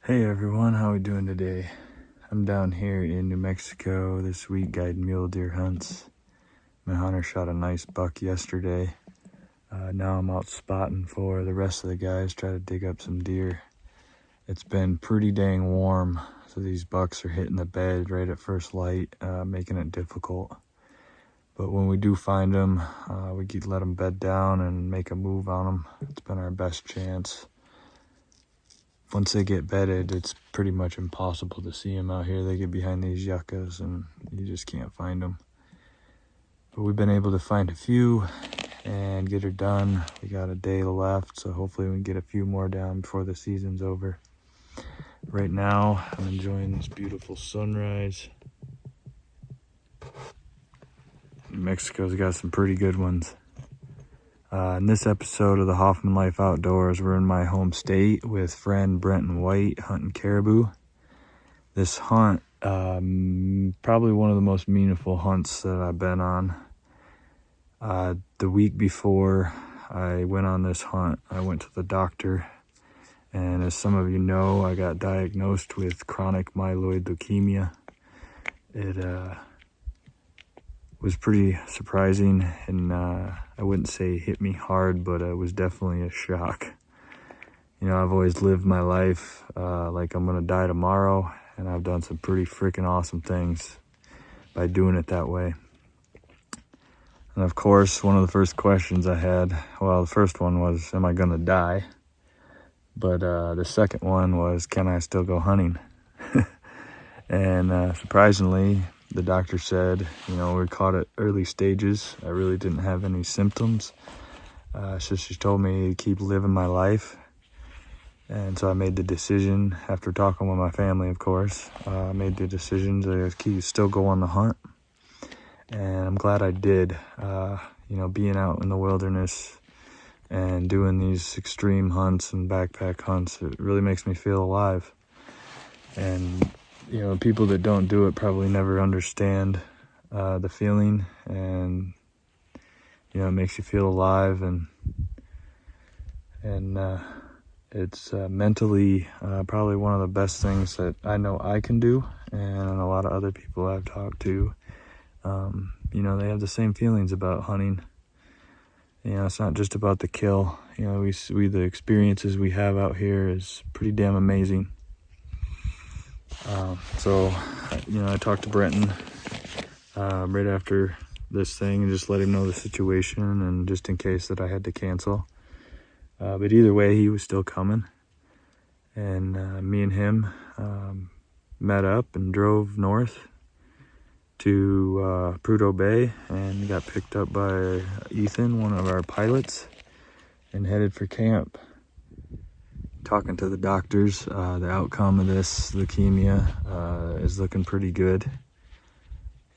Hey everyone, how we doing today? I'm down here in New Mexico this week guiding mule deer hunts. My hunter shot a nice buck yesterday. Now I'm out spotting for the rest of the guys, try to dig up some deer. It's been pretty dang warm, so these bucks are hitting the bed right at first light, making it difficult. But when we do find them, we can let them bed down and make a move on them. It's been our best chance. Once they get bedded, it's pretty much impossible to see them out here. They get behind these yuccas and you just can't find them. But we've been able to find a few and get her done. We got a day left, so hopefully we can get a few more down before the season's over. Right now, I'm enjoying this beautiful sunrise. New Mexico's got some pretty good ones. In this episode of the Hoffman Life Outdoors, we're in my home state with friend Brenton White hunting caribou. This hunt, probably one of the most meaningful hunts that I've been on. The week before I went on this hunt, I went to the doctor, and as some of you know, I got diagnosed with chronic myeloid leukemia. It was pretty surprising, and I wouldn't say hit me hard, but it was definitely a shock. You know, I've always lived my life like I'm gonna die tomorrow, and I've done some pretty freaking awesome things by doing it that way. And of course, one of the first questions I had, well, the first one was, am I gonna die? But the second one was, can I still go hunting? And surprisingly, the doctor said, you know, we caught it early stages. I really didn't have any symptoms. So she told me to keep living my life. And so I made the decision, after talking with my family, of course, I made the decision to still go on the hunt. And I'm glad I did. You know, being out in the wilderness and doing these extreme hunts and backpack hunts, it really makes me feel alive. And you know, people that don't do it probably never understand the feeling, and you know, it makes you feel alive, and it's mentally probably one of the best things that I know I can do, and a lot of other people I've talked to, you know, they have the same feelings about hunting. You know, it's not just about the kill. You know, the experiences we have out here is pretty damn amazing. So, you know, I talked to Brenton right after this thing and just let him know the situation, and just in case that I had to cancel. But either way, he was still coming. And me and him met up and drove north to Prudhoe Bay, and got picked up by Ethan, one of our pilots, and headed for camp. Talking to the doctors, the outcome of this leukemia is looking pretty good.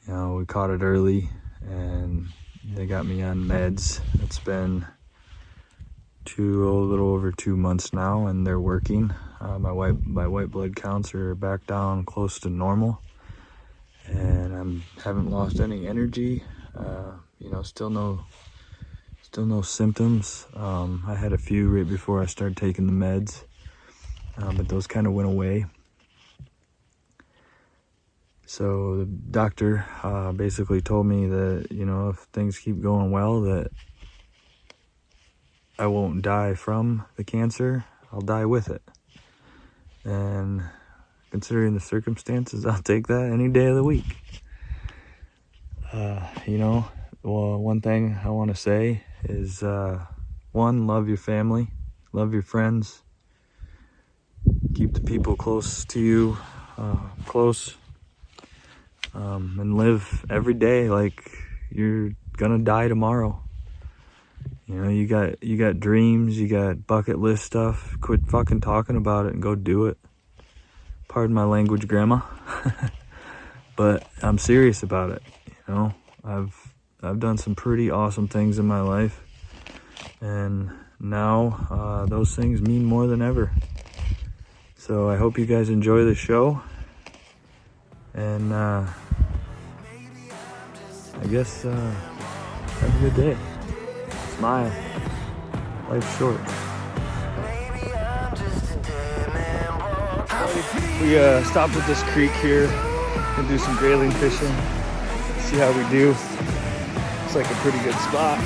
You know, we caught it early, and they got me on meds. It's been a little over 2 months now, and they're working. My white blood counts are back down close to normal, and I haven't lost any energy. You know, still no symptoms. I had a few right before I started taking the meds, but those kind of went away. So the doctor basically told me that, you know, if things keep going well, that I won't die from the cancer, I'll die with it. And considering the circumstances, I'll take that any day of the week. You know, well, one thing I want to say is, one, love your family, love your friends, keep the people close to you, close, and live every day like you're gonna die tomorrow. You know, you got dreams, you got bucket list stuff. Quit fucking talking about it and go do it. Pardon my language, Grandma. But I'm serious about it. You know, I've done some pretty awesome things in my life, and now those things mean more than ever. So I hope you guys enjoy the show, and I guess have a good day. Smile. Life's short. Maybe I'm just a dead man walking. We stopped at this creek here and do some grayling fishing. See how we do. It's like a pretty good spot.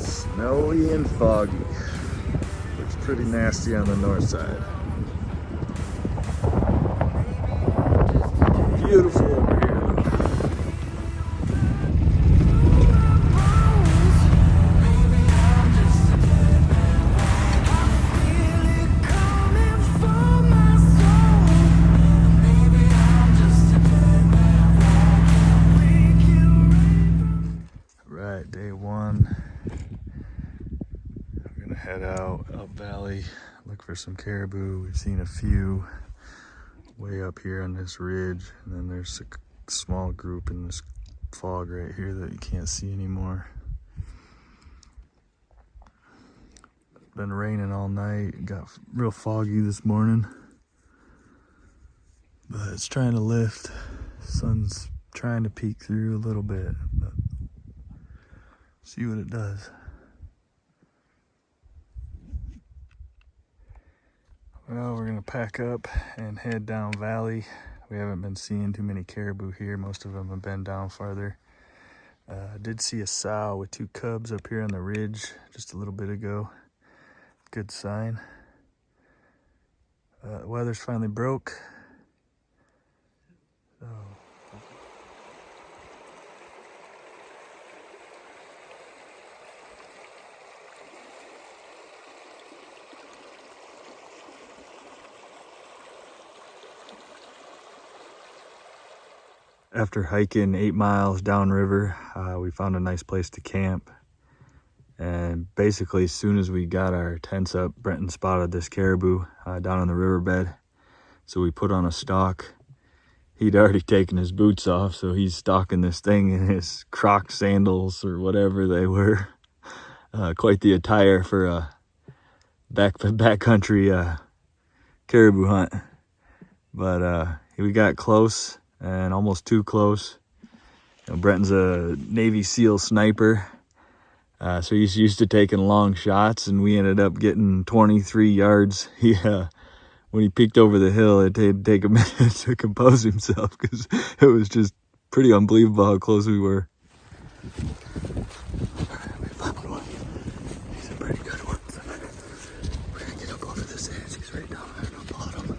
Snowy and foggy. Looks pretty nasty on the north side. Beautiful over here. Right, day one. We're gonna head out valley, look for some caribou. We've seen a few way up here on this ridge, and then there's a small group in this fog right here that you can't see anymore. It's been raining all night. It got real foggy this morning, but it's trying to lift. Sun's trying to peek through a little bit, but see what it does. Well, we're gonna pack up and head down valley. We haven't been seeing too many caribou here. Most of them have been down farther. I did see a sow with 2 cubs up here on the ridge just a little bit ago. Good sign. The weather's finally broke. So after hiking 8 miles downriver, we found a nice place to camp. And basically, as soon as we got our tents up, Brenton spotted this caribou down on the riverbed. So we put on a stalk. He'd already taken his boots off, so he's stalking this thing in his Croc sandals or whatever they were. Quite the attire for a backcountry caribou hunt. But we got close, and almost too close. You know, Brenton's a Navy SEAL sniper, so he's used to taking long shots, and we ended up getting 23 yards. When he peeked over the hill, it did take a minute to compose himself because it was just pretty unbelievable how close we were. All right, we found one. He's a pretty good one. So we're gonna get up over this edge. He's right down there on the bottom.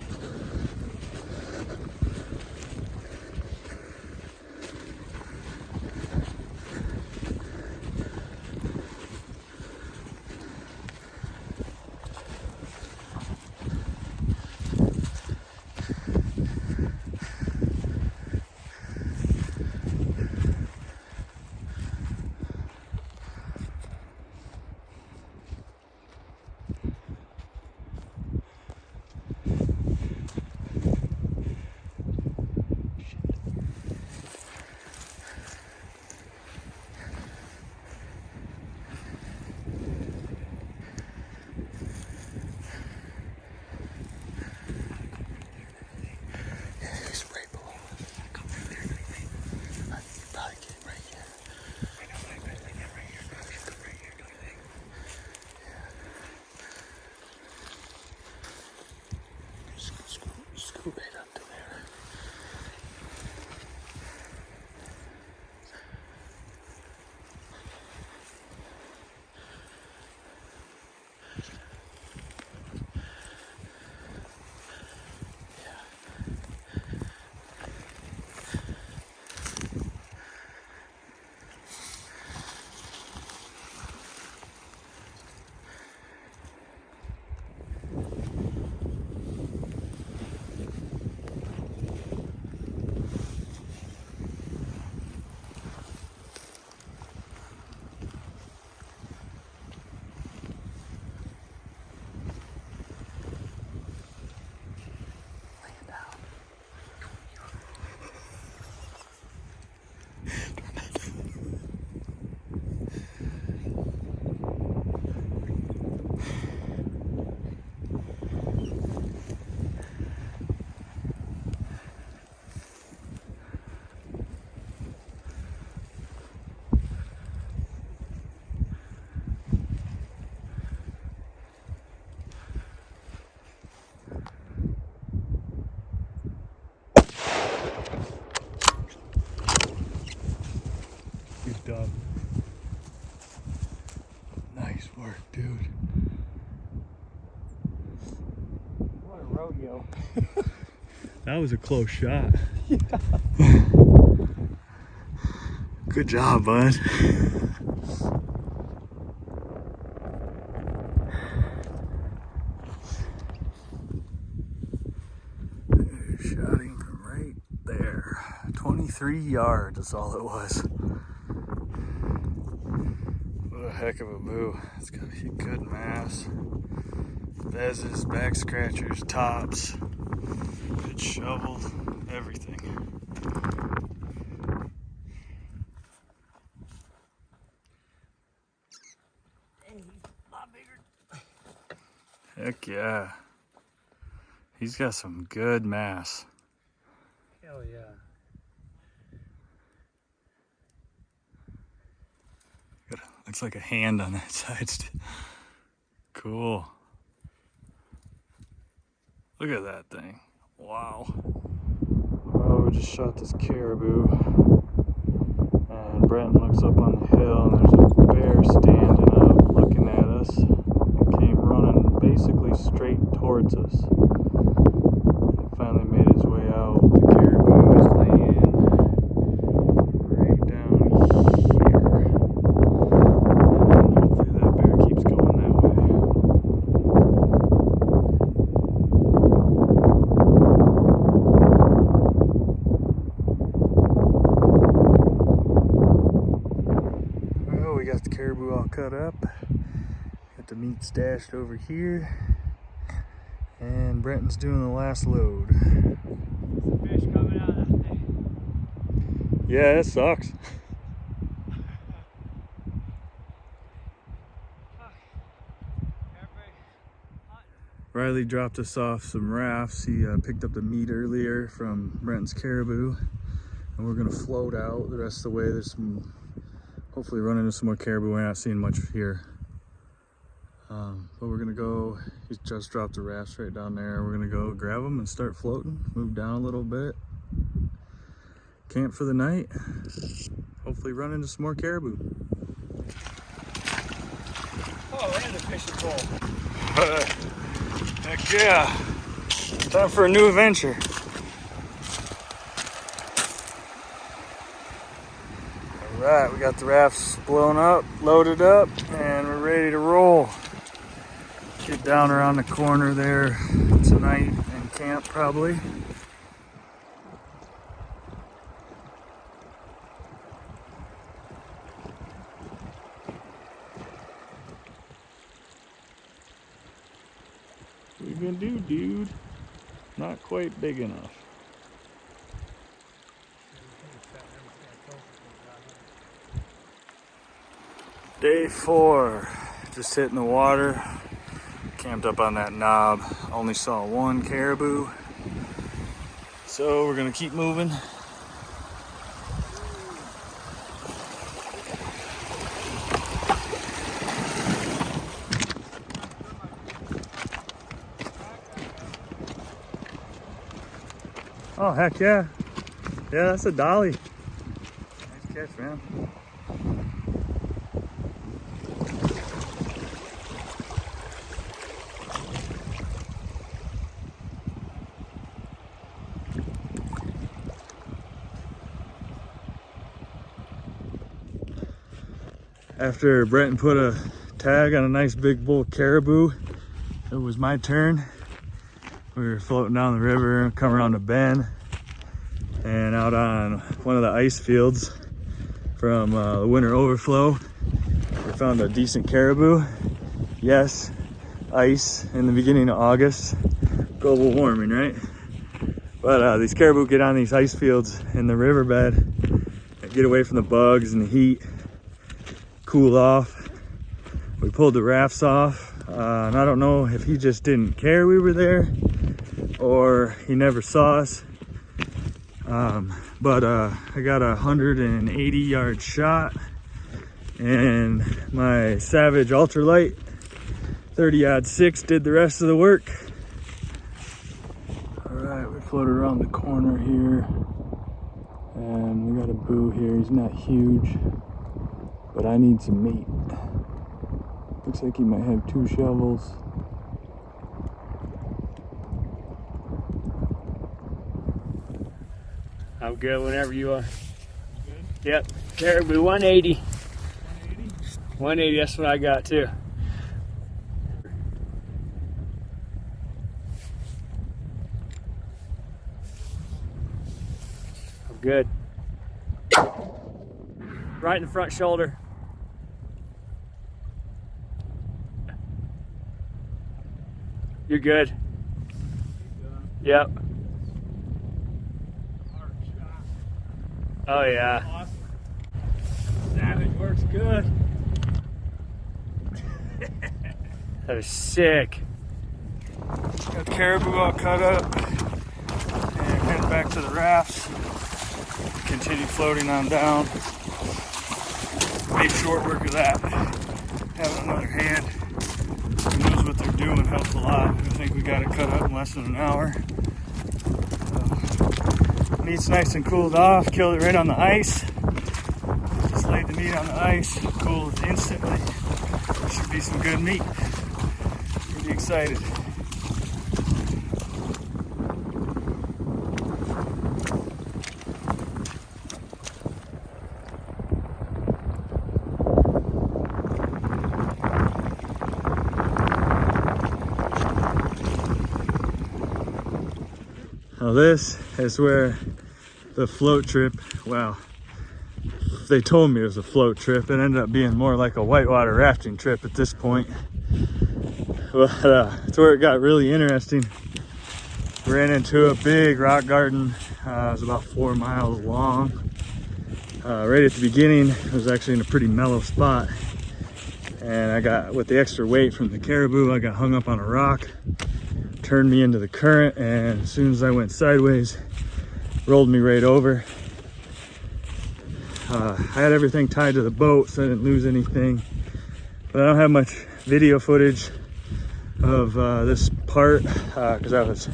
go. That was a close shot. Yeah. Good job, bud. Shot him from right there. 23 yards is all it was. What a heck of a boo. It's got a good mass. Vezes, back scratchers, tops. Good shovel, everything. Heck yeah. He's got some good mass. Hell yeah. Looks like a hand on that side. Cool. Look at that thing. Wow. Well, we just shot this caribou. And Brenton looks up on the hill and there's a bear standing up looking at us. And came running basically straight towards us. He finally made his way out. The caribou is laying right down here. And hopefully that bear keeps going that way. Well, we got the caribou all cut up. Got the meat stashed over here. And Brenton's doing the last load. Fish coming out of that thing. Yeah, it sucks. Riley dropped us off some rafts. He picked up the meat earlier from Brenton's caribou. And we're gonna float out the rest of the way. There's some, hopefully run into some more caribou. We're not seeing much here. But we're gonna go, he just dropped the rafts right down there. We're gonna go grab them and start floating, move down a little bit. Camp for the night. Hopefully run into some more caribou. Oh, and a fishing pole. Heck yeah. Time for a new adventure. Alright, we got the rafts blown up, loaded up, and we're ready to roll. Get down around the corner there tonight and camp probably. What you gonna do, dude? Not quite big enough. Day 4, just hitting the water. Camped up on that knob. Only saw one caribou. So we're gonna keep moving. Oh, heck yeah. Yeah, that's a dolly. Nice catch, man. After Brenton put a tag on a nice big bull caribou, it was my turn. We were floating down the river, come around the bend, and out on one of the ice fields from the winter overflow, we found a decent caribou. Yes, ice in the beginning of August, global warming, right? But these caribou get on these ice fields in the riverbed and get away from the bugs and the heat, cool off. We pulled the rafts off, and I don't know if he just didn't care we were there or he never saw us. But I got a 180-yard shot, and my Savage Ultralight 30-06 did the rest of the work. All right, we floated around the corner here, and we got a boo here. He's not huge, but I need some meat. Looks like he might have 2 shovels. I'm good whenever you are. Good? Yep. Caribou 180. 180? 180, that's what I got too. I'm good. Right in the front shoulder. You're good. Yep. Hard shot. Oh yeah. Awesome. Savage works good. That was sick. Got caribou all cut up and head back to the rafts. Continue floating on down. Made short work of that. Having another hand who knows what they're doing helps a lot. I think we got it cut up in less than an hour. Meat's nice and cooled off. Killed it right on the ice. Just laid the meat on the ice. Cooled instantly. Should be some good meat. Pretty excited. Now this is where the float trip, well, they told me it was a float trip. It ended up being more like a whitewater rafting trip at this point. But it's where it got really interesting. Ran into a big rock garden. It was about 4 miles long. Right at the beginning, it was actually in a pretty mellow spot. And I got, with the extra weight from the caribou, I got hung up on a rock. Turned me into the current, and as soon as I went sideways, rolled me right over. I had everything tied to the boat, so I didn't lose anything. But I don't have much video footage of this part because I was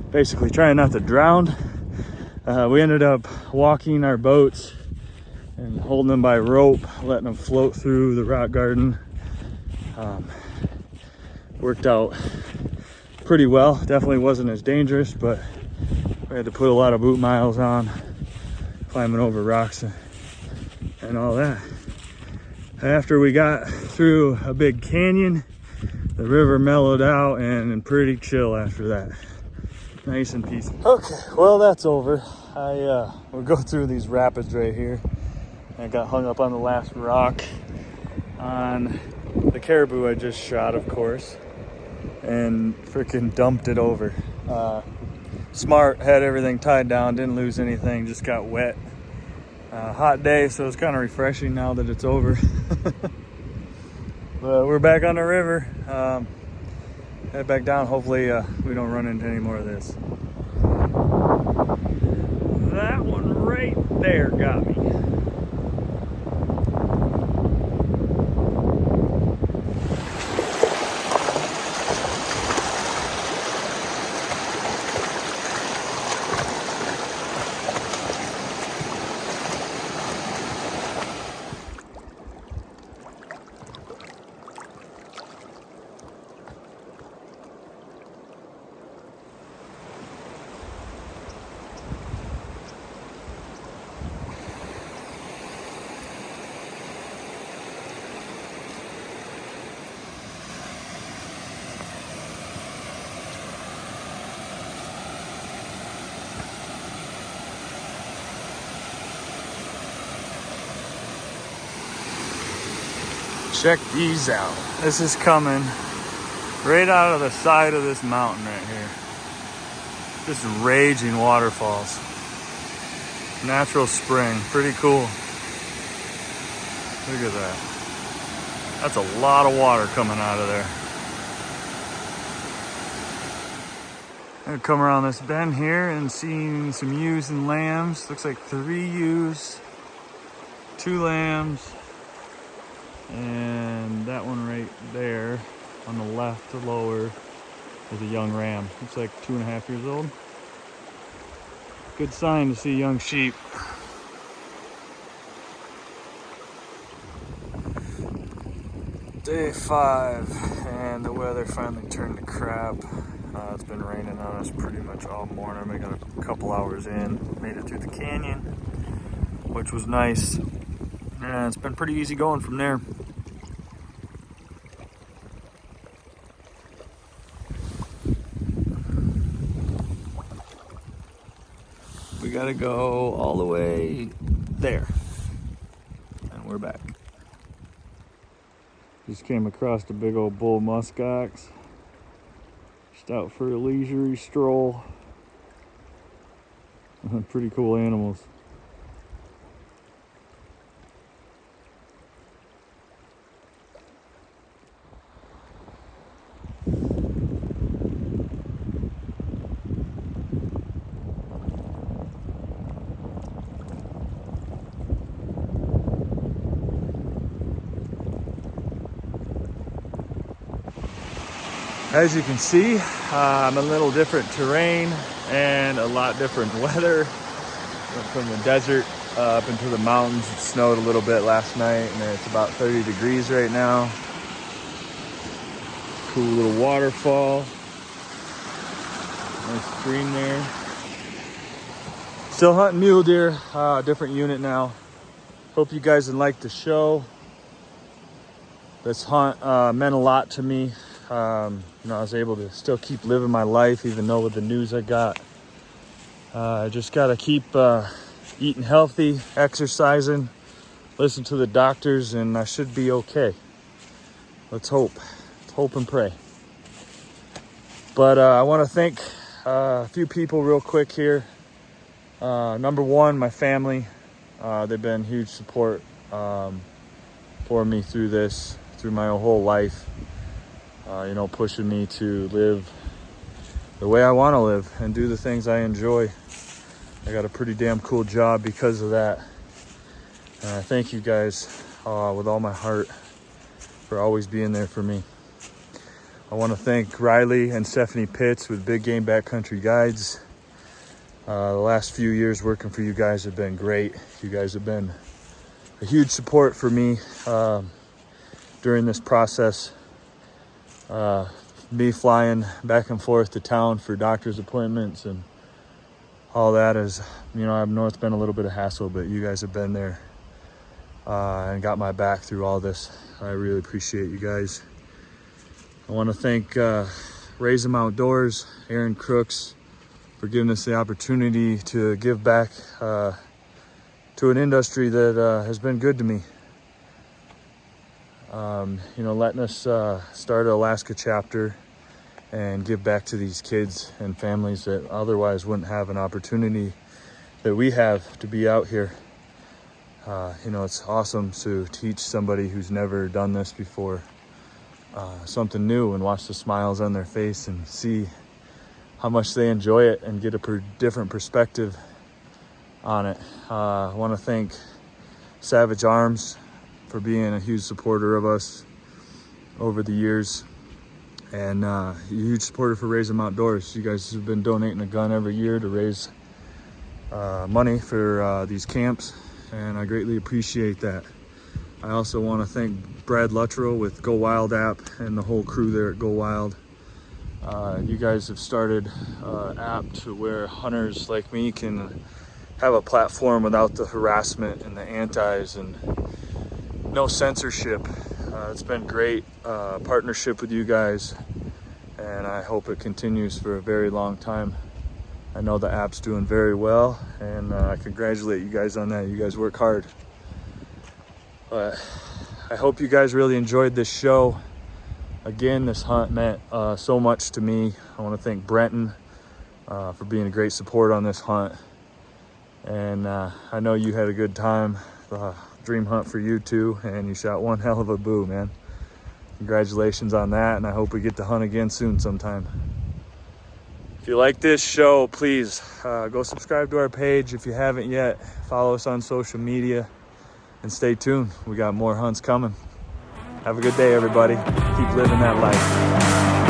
basically trying not to drown. We ended up walking our boats and holding them by rope, letting them float through the rock garden. Worked out pretty well. Definitely wasn't as dangerous, but we had to put a lot of boot miles on, climbing over rocks and all that. After we got through a big canyon, the river mellowed out and pretty chill after that. Nice and peaceful. Okay, well that's over. We'll go through these rapids right here. I got hung up on the last rock on the caribou I just shot, of course, and freaking dumped it over. Smart, had everything tied down, didn't lose anything, just got wet. Hot day, so it's kind of refreshing now that it's over. But we're back on the river. Head back down. Hopefully we don't run into any more of this. That one right there got me. Check these out. This is coming right out of the side of this mountain right here. Just raging waterfalls. Natural spring, pretty cool. Look at that. That's a lot of water coming out of there. I'm gonna come around this bend here and seeing some ewes and lambs. Looks like 3 ewes, 2 lambs, and that one right there on the left, lower, is a young ram. Looks like 2.5 years old. Good sign to see young sheep. Day 5, and the weather finally turned to crap. It's been raining on us pretty much all morning. We got a couple hours in, made it through the canyon, which was nice. Yeah, it's been pretty easy going from there. We gotta go all the way there, and we're back. Just came across a big old bull muskox. Just out for a leisurely stroll. Pretty cool animals. As you can see, I'm in a little different terrain and a lot different weather. Went from the desert up into the mountains. It snowed a little bit last night and it's about 30 degrees right now. Cool little waterfall. Nice stream there. Still hunting mule deer, different unit now. Hope you guys liked the show. This hunt meant a lot to me. I was able to still keep living my life, even though with the news I got. I just got to keep eating healthy, exercising, listen to the doctors, and I should be okay. Let's hope. Let's hope and pray. But I want to thank a few people real quick here. Number one, my family. They've been huge support for me through this, through my whole life. Pushing me to live the way I want to live and do the things I enjoy. I got a pretty damn cool job because of that. And I thank you guys with all my heart for always being there for me. I want to thank Riley and Stephanie Pitts with Big Game Backcountry Guides. The last few years working for you guys have been great. You guys have been a huge support for me during this process. Me flying back and forth to town for doctor's appointments and all that is, I know it's been a little bit of hassle, but you guys have been there and got my back through all this. I really appreciate you guys. I want to thank Raise 'em Outdoors, Aaron Crooks, for giving us the opportunity to give back to an industry that has been good to me. Letting us start an Alaska chapter and give back to these kids and families that otherwise wouldn't have an opportunity that we have to be out here. It's awesome to teach somebody who's never done this before something new and watch the smiles on their face and see how much they enjoy it and get a different perspective on it. I want to thank Savage Arms for being a huge supporter of us over the years, and a huge supporter for Raise 'em Outdoors. You guys have been donating a gun every year to raise money for these camps, and I greatly appreciate that. I also want to thank Brad Luttrell with Go Wild app and the whole crew there at Go Wild. You guys have started an app to where hunters like me can have a platform without the harassment and the antis and no censorship. It's been great partnership with you guys, and I hope it continues for a very long time. I know the app's doing very well, and I congratulate you guys on that. You guys work hard. But I hope you guys really enjoyed this show. Again, this hunt meant so much to me. I want to thank Brenton for being a great support on this hunt, and I know you had a good time. Dream hunt for you too, and you shot one hell of a boo, man. Congratulations on that, and I hope we get to hunt again soon sometime. If you like this show, please go subscribe to our page if you haven't yet. Follow us on social media and stay tuned. We got more hunts coming. Have a good day, everybody. Keep living that life.